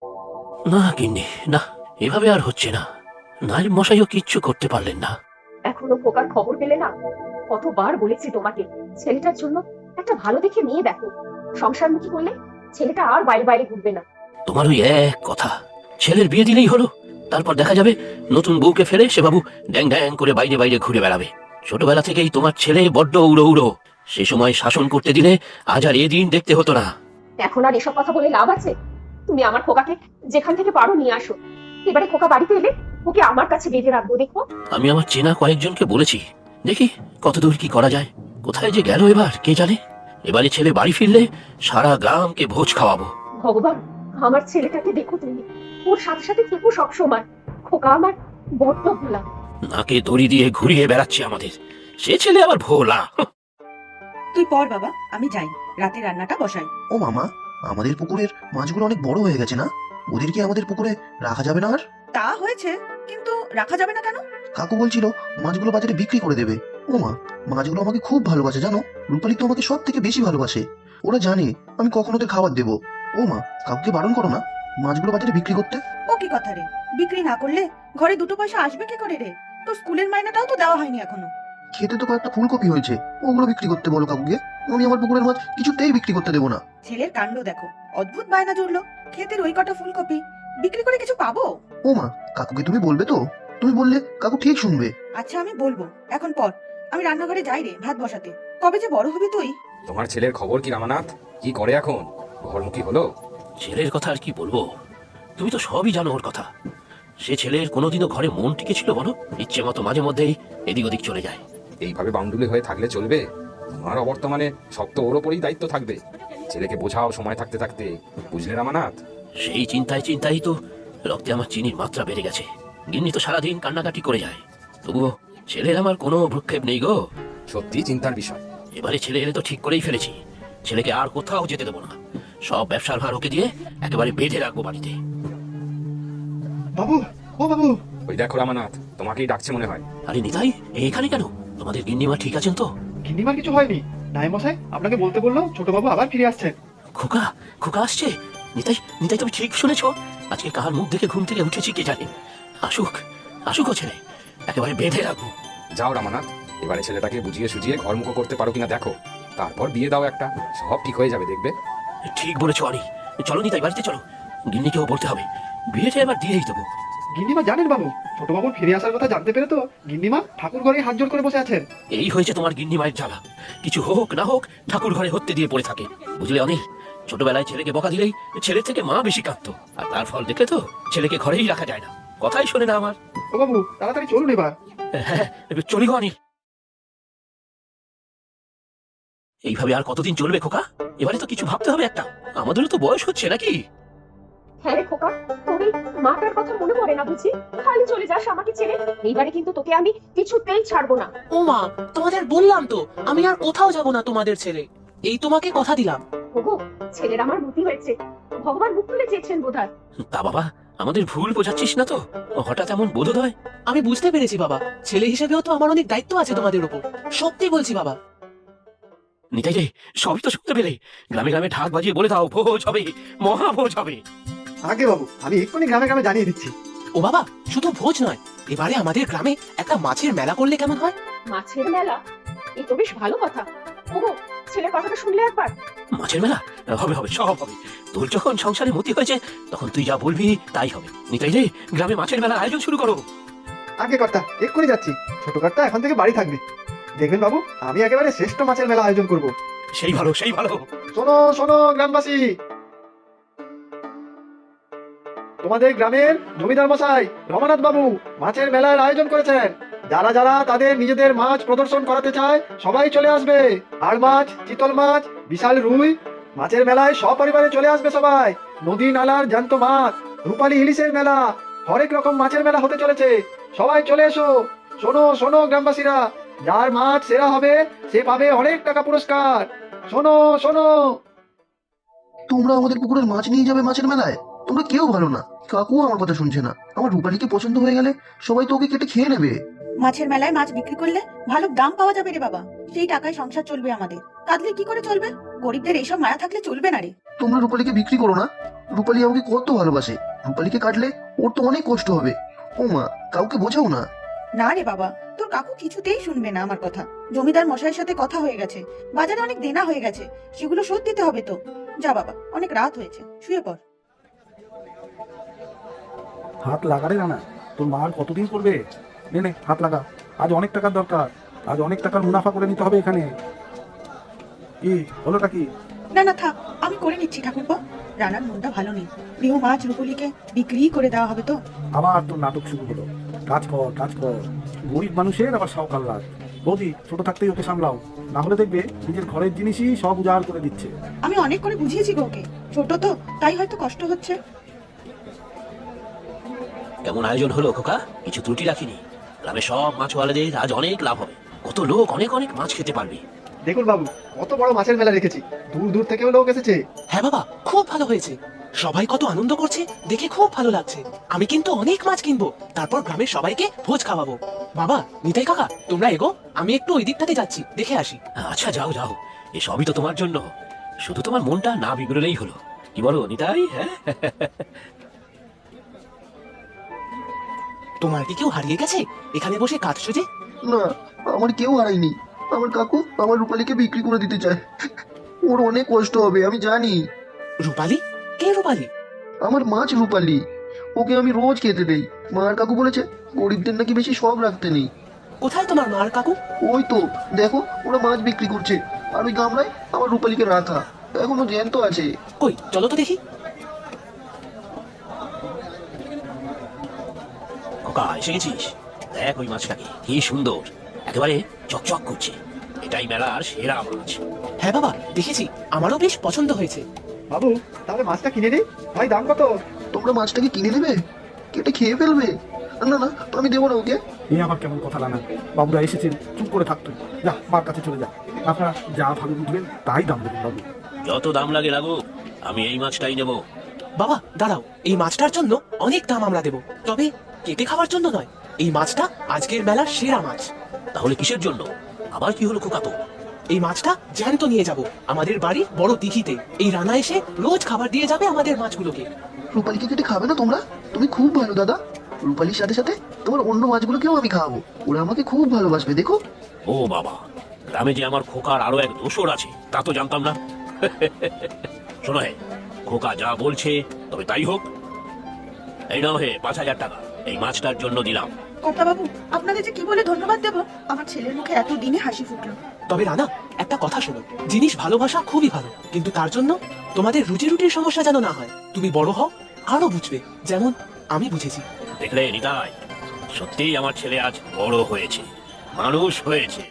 না গিন্নি, না, এভাবে আর হচ্ছে না। নায়েব মশাইও কিচ্ছু করতে পারলেন না। এখনো খোকার খবর পেলে না? কতবার বলেছি তোমাকে, ছেলেটার জন্য একটা ভালো দেখে মেয়ে দেখো। সংসারমুখী করলে ছেলেটা আর বাইরে বাইরে ঘুরবে না। তোমার ওই এক কথা, ছেলের বিয়ে দিলেই হলো, তারপর দেখা যাবে নতুন বউকে ফেলে সে বাবু ড্যাং ড্যাং করে বাইরে বাইরে ঘুরে বেড়াবে। ছোটবেলা থেকেই তোমার ছেলে বড্ড উড়ো উড়ো, সে সময় শাসন করতে দিলে আজ আর এদিন দেখতে হতো না। এখন আর এসব কথা বলে লাভ আছে? তুমি আমার খোকাকে যেখান থেকে পারো নিয়ে আসো। এবারে খোকা বাড়িতে এলে ওকে আমার কাছে বেঁধে রাখবো, দেখো। আমি আমার চেনা কয়েকজনকে বলেছি, দেখি কতদূর কি করা যায়। কোথায় যে গেল এবার কে জানে। এবারে ছেলে বাড়ি ফিরলে সারা গ্রামকে ভোজ খাওয়াবো। ভগবান, আমার ছেলেটাকে দেখো তুমি, ওর সাথে সাথে থেকো সবসময়। খোকা আমার বড্ড ভোলা। নাকে দড়ি দিয়ে ঘুরিয়ে বেড়াচ্ছে আমাদের, সে ছেলে আবার ভোলা। তুই পর বাবা, আমি যাই, রাতে রান্নাটা বসাই। ও মামা, আমাদের পুকুরের মাছগুলো অনেক বড় হয়ে গেছে না? ওদের কি আমাদের পুকুরে রাখা যাবে না আর? তা হয়েছে, কিন্তু রাখা যাবে না কেন? কাকু বলছিল মাছগুলো বাজারে বিক্রি করে দেবে। ও মা, মাছগুলো আমাকে খুব ভালোবাসে জানো। রূপালী তো আমাকে সব থেকে বেশি ভালোবাসে। ওরা জানে আমি কখন ওদের খাবার দেবো। ও মা, কাকুকে বারণ করো না মাছগুলো বাজারে বিক্রি করতে। ও কি কথা রে, বিক্রি না করলে ঘরে দুটো পয়সা আসবে কি করে রে? তোর স্কুলের মাইনেটাও তো দেওয়া হয়নি এখনো। খেতে তো কয়েকটা ফুলকপি হয়েছে, ওগুলো বিক্রি করতে বলো কাকুকে। আমি আমার পুকুরের মাছ কিছুতেই বিক্রি করতে দেবো না। ছেলের কাণ্ড দেখো, অদ্ভুত বায়না জুড়লো, ক্ষেতের ওই কটা ফুলকপি বিক্রি করে কিছু পাবো? ও মা, কাকুকে তুমি বলবে তো? তুমি বললে কাকু ঠিক শুনবে। আচ্ছা আমি বলবো, এখন পর, আমি রান্নাঘরে যাই রে ভাত বসাতে। কবে যে বড় হবি তুই। তোমার ছেলের খবর কি রামানাথ? কি করে এখন? ঘরমুখী হলো? ছেলের কথা আর কি বলবো, তুমি তো সবই জানো ওর কথা। সে ছেলের কোনোদিনও ঘরে মন টিকে ছিল বলো? ইচ্ছে মতো মাঝে মধ্যেই এদিক ওদিক চলে যায়। এইভাবে বাউন্ডুলে হয়ে থাকলে চলবে? তোমার অবর্তমানে সব তো ওর ওপরই দায়িত্ব থাকবে। ছেলেকে বোঝাও সময় থাকতে থাকতে, বুঝলে রামানাথ? সেই চিন্তায় চিন্তাই তো রক্তে আমার চিনির মাত্রা বেড়ে গেছে। গিন্নি তো সারাদিন কান্নাকাটি করে যায়, তবুও ছেলের আমার কোনো ভ্রুক্ষেপ নেই গো। সত্যি চিন্তার বিষয়। এবারে ছেলে এলে তো ঠিক করেই ফেলেছি, ছেলেকে আর কোথাও যেতে দেবো না। সব ব্যবসার ভার ওকে দিয়ে একেবারে বেঁধে রাখবো বাড়িতে। বাবু, ও বাবু। ওই দেখো রামানাথ, তোমাকেই ডাকছে মনে হয়। আরে নিতাই, এখানে কেন? তোমাদের গিন্নিমা ঠিক আছেন তো? গিন্নিমার কিছু হয়নি। নায়েব মশাই আপনাকে বলতে বললো ছোট বাবু আবার ফিরে আসছেন। খোকা, খোকা আসছে। নিতাই, নিতাই তুমি ঠিক শুনেছ। আজকে কার মুখ দেখে ঘুম থেকে উঠেছি কে জানে। আসুক, আসুক ও ছেলে, একেবারে বেঁধে রাখবো। যাও রামানাথ, এবারে ছেলেটাকে বুঝিয়ে সুঝিয়ে ঘরমুখো করতে পারো কিনা দেখো, তারপর বিয়ে দাও একটা, সব ঠিক হয়ে যাবে দেখবে। ঠিক বলেছো অনি, চলো নিতাই বাড়িতে চলো। গিন্নিকেও বলতে হবে, বিয়েটা এবার দিয়েই দেবো। গিন্নিমা জানেন বাবু, ছোট বাবুর ফিরে আসার কথা জানতে পেরে তো গিন্নিমা ঠাকুর ঘরে হাত জোড় করে বসে আছেন। এই হয়েছে তোমার গিন্নি মায়ের জ্বালা। কিছু হোক না হোক ঠাকুর ঘরে হত্যে দিয়ে পড়ে থাকে, বুঝলে অনিল? ছোটবেলায় ছেলেকে বকা দিলেই ছেলের থেকে মা বেশি কাঁদতো, আর তার ফল দেখলে তো ছেলেকে ঘরেই রাখা যায় না। কথাই শোনে না আমার। ও বাবু, তাড়াতাড়ি চলুন এবার। হ্যাঁ, চলি গো অনিল। এইভাবে আর কতদিন চলবে খোকা? এবারে তো কিছু ভাবতে হবে একটা, আমাদেরও তো বয়স হচ্ছে নাকি? হ্যাঁ রে খোকা, তোর এই মাটার কথা মনে পড়ে না বুঝি? খালি চলে যাস আমাকে ছেড়ে। এইবারে কিন্তু তোকে আমি কিছুতেই ছাড়বো না। ও মা, তোমাদের বললাম তো আমি আর কোথাও যাব না তোমাদের ছেড়ে। এই তোমাকে কথা দিলাম। ওগো, ছেলের আমার মুক্তি হয়েছে। ভগবান মুখ তুলে চেয়েছেন বোধহয়। তা বাবা, আমাদের ভুল বোঝাচ্ছিস না তো? হঠাৎ এমন বোধোদয়? আমি বুঝতে পেরেছি বাবা, ছেলে হিসেবেও তো আমার অনেক দায়িত্ব আছে তোমাদের উপর। সত্যি বলছি বাবা। নিতাই রে, সবই তো শুনতে পেলে। গ্রামে গ্রামে ঢাক বাজিয়ে বলে দাও, ভোজ হবে, মহাভোজ হবে। আগে বাবু, আমি এক্ষুনি গ্রামে গ্রামে জানিয়ে দিচ্ছি। ও বাবা, শুধু ভোজ নয়, এবারে আমাদের গ্রামে একটা মাছের মেলা করলে কেমন হয়? মাছের মেলা? এ তো বেশ ভালো কথা। ওগো, ছেলের কথাটা শুনলে একবার। মাছের মেলা হবে, হবে, সব হবে। তোর যখন সংসারে মতি হয়েছে তখন তুই যা বলবি তাই হবে। নিতাই রে, গ্রামে মাছের মেলার আয়োজন শুরু করো। আগে কর্তা, এক্ষুনি যাচ্ছি। ছোট কর্তা এখন থেকে বাড়ি থাকবে। দেখবেন বাবু, আমি একেবারে শ্রেষ্ঠ মাছের মেলা আয়োজন করব। সেই ভালো, সেই ভালো। শোনো শোনো গ্রামবাসী, তোমাদের গ্রামের জমিদার মশাই রমানাথ বাবু মাছের মেলার আয়োজন করেছেন। যারা যারা তাদের নিজেদের মাছ প্রদর্শন করাতে চায় সবাই চলে আসবে। আর মাছ, চিতল মাছ, বিশাল রুই, মাছের মেলায় সপরিবারে চলে আসবে সবাই। নদী নালার জ্যান্ত মাছ, রূপালী ইলিশের মেলা, হরেক রকম মাছের মেলা হতে চলেছে। সবাই চলে এসো। শোনো শোনো গ্রামবাসীরা, যার মাছ সেরা হবে সে পাবে অনেক টাকা পুরস্কার। শোনো শোনো। তোমরা আমাদের পুকুরের মাছ নিয়ে যাবে মাছের মেলায়? তোমরা কেউ ভালো না। কাকুও আমার কথা শুনছে না। আমার রূপালীকে পছন্দ হয়ে গেলে সবাই তো ওকে কেটে খেয়ে নেবে। মাছের মেলায় মাছ বিক্রি করলে ভালো দাম পাওয়া যাবে রে বাবা, সেই টাকায় সংসার চলবে আমাদের। কাঁদলে কি করে চলবে? গরিবদের এইসব মায়া থাকলে চলবে না রে। তোমরা রূপালীকে বিক্রি করো না। রূপালী আমাকে কত ভালোবাসে। রূপালীকে কাটলে ওর তো অনেক কষ্ট হবে। ও মা, কাউকে বোঝাও না। না রে বাবা, তোর কাকু কিছুতেই শুনবে না আমার কথা। জমিদার মশাইয়ের সাথে কথা হয়ে গেছে, বাজারে অনেক দেনা হয়ে গেছে, সেগুলো শোধ দিতে হবে তো। যা বাবা, অনেক রাত হয়েছে, শুয়ে পড়। হাত লাগা রে রানা, তোর মা আর কতদিন করবে? নে নে, হাত লাগা। আজ অনেক টাকার দরকার, আজ অনেক টাকার মুনাফা করে নিতে হবে এখানে। কি হলোটা কি? না না থাক, আমি করে নিচ্ছি ঠাকুরপো। রানার মনটা ভালো নেই, প্রিয় মাছ রূপলীকে বিক্রি করে দেওয়া হবে তো। আবার তোর নাটক শুরু হলো। কাজ কর, কাজ কর। গরিব মানুষের আবার সাউকার লাগ। বৌদি, ছোট থাকতেই ওকে সামলাও, না হলে দেখবে নিজের ঘরের জিনিসই সব উজাড় করে দিচ্ছে। আমি অনেক করে বুঝিয়েছি গো ওকে, ছোট তো তাই হয়তো কষ্ট হচ্ছে। কেমন আয়োজন হলো খোকা? কিছু ত্রুটি রাখিনি। গ্রামে সব মাছওয়ালাদের আজ অনেক লাভ হবে। কত লোক অনেক অনেক মাছ খেতে পারবে। দেখুন বাবু, কত বড় মাছের মেলা রেখেছি, দূর দূর থেকেও লোক এসেছে। হ্যাঁ বাবা, খুব ভালো হয়েছে। সবাই কত আনন্দ করছে, দেখে খুব ভালো লাগছে। আমি কিন্তু অনেক মাছ কিনবো, তারপর গ্রামের সবাইকে ভোজ খাওয়াবো। বাবা, নিতাই কাকা, তোমরা এগো, আমি একটু ওই দিকটাতে যাচ্ছি, দেখে আসি। আচ্ছা যাও যাও, এ সবই তো তোমার জন্য। শুধু তোমার মনটা না বিগড়লেই হলো। কি বলো নিতাই? হ্যাঁ, তোমার কি কেউ হারিয়ে গেছে এখানে বসে কাঁদছো যে? না, আমার কেউ হারায়নি। আমার কাকু আমার রূপালীকে বিক্রি করে দিতে চায়। ওর অনেক কষ্ট হবে, আমি জানি। রূপালী? কে রূপালী? আমার মাছ রূপালী, ওকে আমি রোজ খেতে দেই। মার কাকু বলেছে গরিবদের নাকি বেশি শখ রাখতে নেই। কোথায় তোমার মার কাকু? ওই তো দেখো, ওরা মাছ বিক্রি করছে, আর ওই গামলায় আমার রূপালীকে রাখা এখনো জ্যান্ত আছে। কই চলো তো দেখি। খোকা এসে গেছিস? দেখ ওই মাছটাকে, কি সুন্দর, একেবারে চকচক করছে। এটাই মেলার সেরা মাছ। হ্যাঁ বাবা, দেখেছি, আমারও বেশ পছন্দ হয়েছে। বাবু, তাহলে মাছটা কিনে নিই। ভাই, দাম কত? তোমরা মাছটাকে কিনে নেবে? কেটে খেয়ে ফেলবে? না না, আমি দেবো না ওকে। এ আবার কেমন কথা রানা? বাবুরা এসেছেন, চুপ করে থাকতো। যা, মার কাছে চলে যা। আপনারা যা ভালো বুঝবেন তাই দাম দেবেন বাবু। যত দাম লাগে লাগুক, আমি এই মাছটাই নেব। বাবা দাঁড়াও, এই মাছটার জন্য অনেক দাম আমরা দেব, তবে কেটে খাওয়ার জন্য নয়। এই মাছটা আজকের মেলার সেরা মাছ। তাহলে কিসের জন্য? আবার কি হলো খোকা তো? এই মাছটা জ্যান্ত নিয়ে যাব আমাদের বাড়ি বড় দিঘিতে। এই রানা এসে রোজ খাবার দিয়ে যাবে আমাদের মাছগুলোকে। রূপালীকে কেটে খাবে না তোমরা? তুমি খুব ভালো দাদা। রূপালীর সাথে সাথে তোমার অন্য মাছগুলোকেও আমি খাওয়াবো, ওরা আমাকে খুব ভালোবাসবে। দেখো। ও বাবা, গ্রামে যে আমার খোকার আরো এক দোসর আছে তা তো জানতাম না। শোনো হে, খোকা যা বলছে তবে তাই হোক। এই নাও হে 5,000 টাকা, এই মাছটার জন্য দিলাম। কর্তা বাবু, আপনাকে যে কি বলে ধন্যবাদ দেব। আমার ছেলের মুখে এত দিনে হাসি ফুটলো। তবে রানা, একটা কথা শোনো, জিনিস ভালোবাসা খুবই ভালো, কিন্তু তার জন্য তোমাদের রুটি রুটির সমস্যা যেন না হয়। তুমি বড় হও, আরো বুঝবে, যেমন আমি বুঝেছি। দেখলে নিতাই, সত্যিই আমার ছেলে আজ বড় হয়েছে, মানুষ হয়েছে।